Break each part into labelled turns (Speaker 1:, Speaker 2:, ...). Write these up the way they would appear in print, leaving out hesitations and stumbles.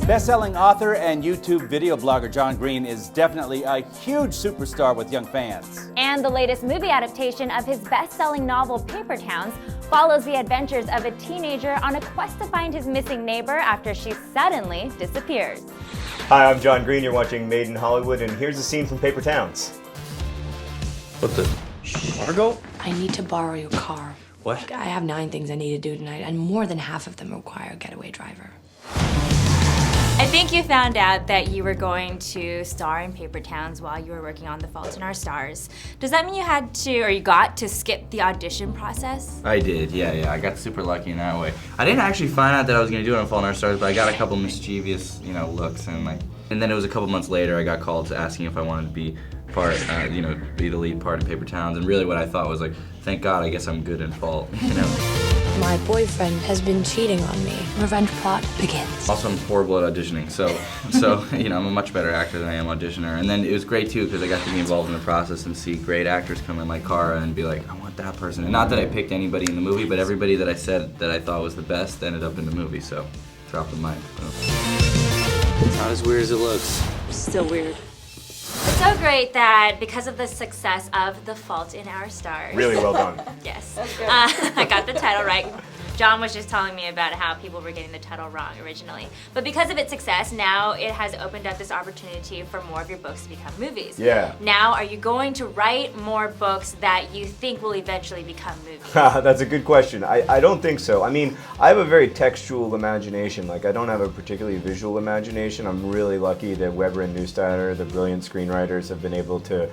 Speaker 1: Best-selling author and YouTube video blogger John Green is definitely a huge superstar with young fans.
Speaker 2: And the latest movie adaptation of his best-selling novel Paper Towns follows the adventures of a teenager on a quest to find his missing neighbor after she suddenly disappears.
Speaker 3: Hi, I'm John Green. You're watching Made in Hollywood, and here's a scene from Paper Towns.
Speaker 4: What the? Margot?
Speaker 5: I need to borrow your car.
Speaker 4: What?
Speaker 5: I have 9 things I need to do tonight, and more than half of them require a getaway driver.
Speaker 2: I think you found out that you were going to star in Paper Towns while you were working on The Fault in Our Stars. Does that mean you had to, or you got to skip the audition process?
Speaker 6: I did, yeah. I got super lucky in that way. I didn't actually find out that I was gonna do it on Fault in Our Stars, but I got a couple mischievous, looks, and then it was a couple months later I got called to asking if I wanted to be be the lead part in Paper Towns, and really what I thought was thank God, I guess I'm good in Fault,
Speaker 5: My boyfriend has been cheating on me. Revenge plot begins.
Speaker 6: Also, I'm horrible at auditioning, so I'm a much better actor than I am auditioner. And then it was great too because I got to be involved in the process and see great actors come in like Cara and be like, I want that person. And not that I picked anybody in the movie, but everybody that I said that I thought was the best ended up in the movie. So, drop the mic.
Speaker 4: It's not as weird as it looks.
Speaker 5: Still weird.
Speaker 2: It's so great that because of the success of The Fault in Our Stars.
Speaker 3: Really well done.
Speaker 2: Yes. I got the title right. John was just telling me about how people were getting the title wrong originally. But because of its success, now it has opened up this opportunity for more of your books to become movies.
Speaker 3: Yeah.
Speaker 2: Now, are you going to write more books that you think will eventually become movies?
Speaker 3: That's a good question. I don't think so. I mean, I have a very textual imagination. I don't have a particularly visual imagination. I'm really lucky that Weber and Neustadter, the brilliant screenwriters, have been able to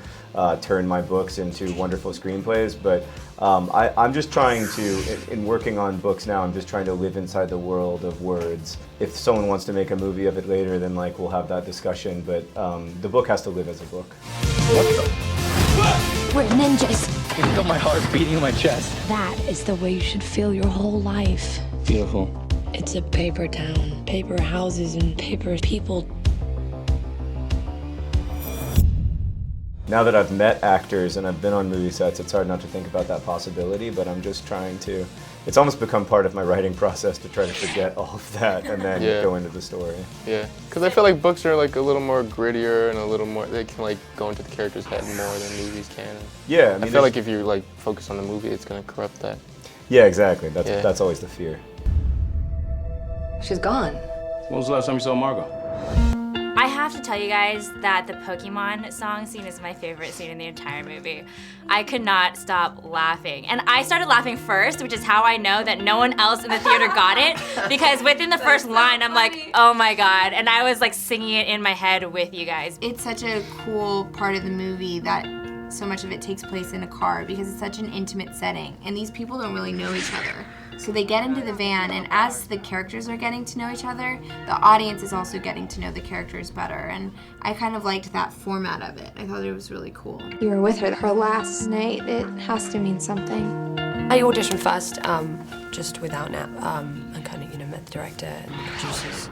Speaker 3: turn my books into wonderful screenplays. But I'm just trying to, in working on books now, I'm just trying to live inside the world of words. If someone wants to make a movie of it later, then we'll have that discussion. But the book has to live as a book.
Speaker 4: What the?
Speaker 5: We're ninjas.
Speaker 4: I feel my heart beating in my chest.
Speaker 5: That is the way you should feel your whole life.
Speaker 4: Beautiful.
Speaker 5: It's a paper town. Paper houses and paper people.
Speaker 3: Now that I've met actors and I've been on movie sets, it's hard not to think about that possibility, but I'm just trying to, it's almost become part of my writing process to try to forget all of that and then go into the story.
Speaker 7: Yeah, because I feel like books are a little more grittier and a little more, they can go into the character's head more than movies can.
Speaker 3: Yeah,
Speaker 7: I feel like if you focus on the movie, it's going to corrupt that.
Speaker 3: Yeah, exactly. That's always the fear.
Speaker 5: She's gone.
Speaker 4: When was the last time you saw Margot?
Speaker 2: I have to tell you guys that the Pokemon song scene is my favorite scene in the entire movie. I could not stop laughing. And I started laughing first, which is how I know that no one else in the theater got it, because within the first line, I'm like, oh my God. And I was singing it in my head with you guys.
Speaker 8: It's such a cool part of the movie that so much of it takes place in a car because it's such an intimate setting. And these people don't really know each other. So they get into the van, and as the characters are getting to know each other, the audience is also getting to know the characters better. And I kind of liked that format of it. I thought it was really cool.
Speaker 9: You were with her last night. It has to mean something.
Speaker 5: I auditioned first, just without Nat. I kind of, met the director and the producers.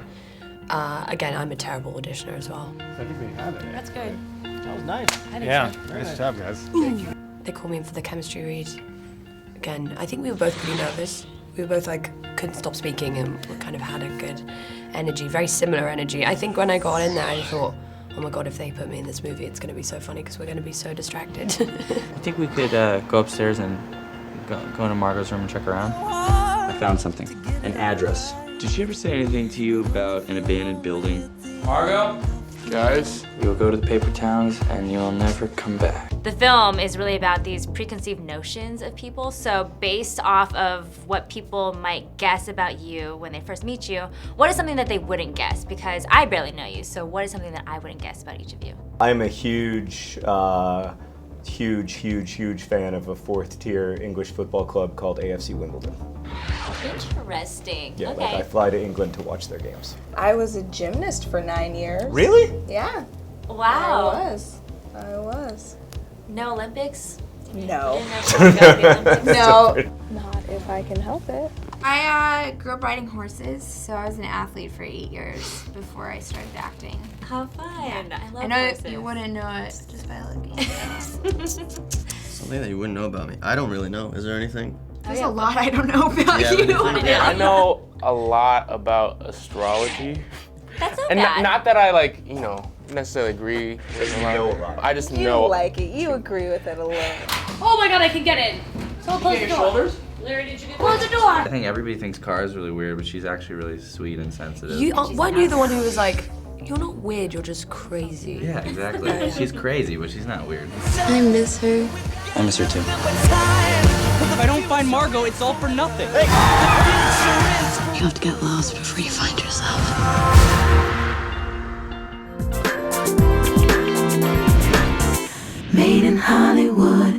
Speaker 5: Again, I'm a terrible auditioner as well.
Speaker 1: I think we have it.
Speaker 2: That's good.
Speaker 1: That was nice.
Speaker 5: Yeah,
Speaker 1: Nice job, guys.
Speaker 5: They called me in for the chemistry read. Again, I think we were both pretty nervous. We were both couldn't stop speaking and we kind of had a good energy, very similar energy. I think when I got in there, I thought, oh my God, if they put me in this movie, it's going to be so funny because we're going to be so distracted.
Speaker 6: I think we could go upstairs and go into Margot's room and check around.
Speaker 4: I found something. An address.
Speaker 6: Did she ever say anything to you about an abandoned building?
Speaker 7: Margot? Guys?
Speaker 6: You'll go to the Paper Towns and you'll never come back.
Speaker 2: The film is really about these preconceived notions of people. So based off of what people might guess about you when they first meet you, what is something that they wouldn't guess? Because I barely know you, so what is something that I wouldn't guess about each of you?
Speaker 3: I'm a huge fan of a 4th tier English football club called AFC Wimbledon.
Speaker 2: Interesting.
Speaker 3: Yeah,
Speaker 2: okay.
Speaker 3: I fly to England to watch their games.
Speaker 10: I was a gymnast for 9 years.
Speaker 3: Really?
Speaker 10: Yeah.
Speaker 2: Wow.
Speaker 10: I was.
Speaker 2: No Olympics?
Speaker 10: No.
Speaker 2: No.
Speaker 9: Not if I can help it.
Speaker 8: I grew up riding horses, so I was an athlete for 8 years before I started acting.
Speaker 2: How fun.
Speaker 8: Yeah.
Speaker 2: I love
Speaker 8: know
Speaker 2: horses.
Speaker 8: you wouldn't know it just by looking.
Speaker 11: Something that you wouldn't know about me. I don't really know. Is there anything?
Speaker 8: There's a lot I don't know about you.
Speaker 7: I know a lot about astrology.
Speaker 2: That's
Speaker 7: And
Speaker 2: that.
Speaker 7: not that I like, you know, necessarily agree with a lot of it. I just
Speaker 10: You
Speaker 7: know.
Speaker 10: like it. You agree with it a little.
Speaker 12: Oh my god, I can get in. So close the door.
Speaker 4: shoulders?
Speaker 12: Larry, did you get close the door?
Speaker 6: I think everybody thinks Cara's really weird, but she's actually really sweet and sensitive.
Speaker 5: Weren't you the one who was like, you're not weird, you're just crazy?
Speaker 6: Yeah, exactly. She's crazy, but she's not weird.
Speaker 9: I miss her.
Speaker 4: I miss her too.
Speaker 13: If I don't find Margot, it's all for nothing.
Speaker 9: You have to get lost before you find yourself. Made in Hollywood.